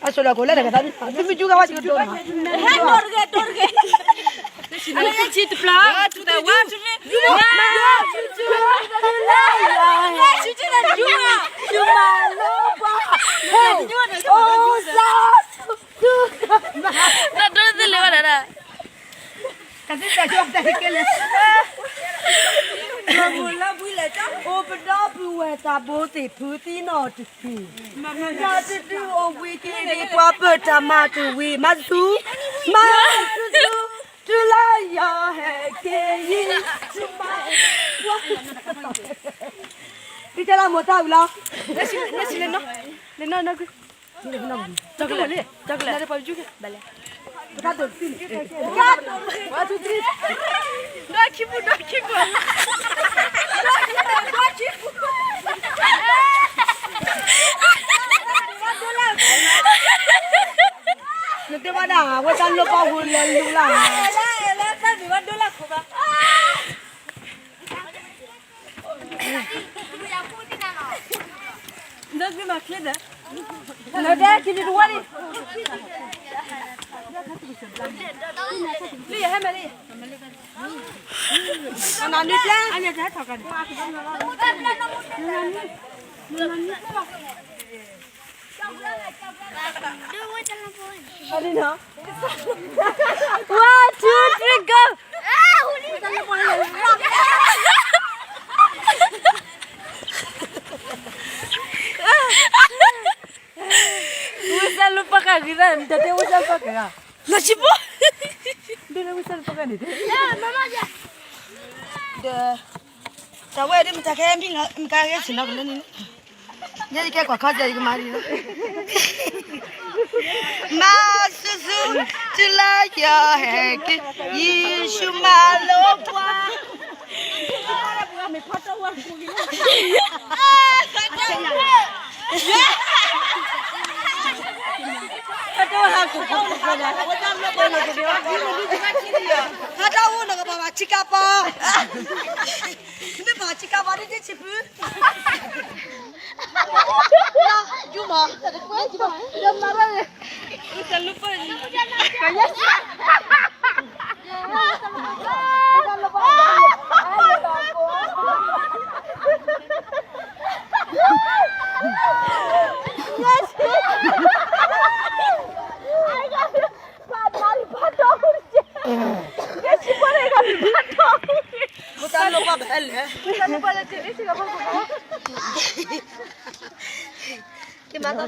Asola cola de cada vez. Me juga más que todo. Torge. Ala ya chit pla. Ta wa chu. Juma lo pa. Oh sa. Na dor de le wala na. Kasi ta jo ta kele. Mula buila ta. O bada buwe ta bo te phuti no tu. Mama ya tu o weekend ni papa tomato we masu. Masu. Tula ya hai ke yi. Kita lah mau tahu lah. Nasi leno. Leno nak. Coklat. Ada apa juga? Balik. Betul sini. Satu tri. Dah kipu. Nanti mana? Awak tak lupa hulan lulang. Ela ta bi wa dola ko ba. Ndak bi ma kle da. Nanti kita dua ni. Li ha ma li. Nanti lah. Anya ja tha kan. Hari na. 1 2 3 go. Wisa lupa ka giran, dati wisa pa ka. Lachipo. Dena wisa pa ka ni. Mama dia. Tahu dia minta kayak ni, kayak sini nak ni. Jadi kayak kau kerja di kemari. Masusu tulaya hek Yesu malopwa. Tahu nak bawa cikapa. Ini bawa cikapa ni je cipu. Cuma, jam marah. Wisa lupa. Bukan lupa bel. Wisa lupa la chili si ka ba ko. Gimana?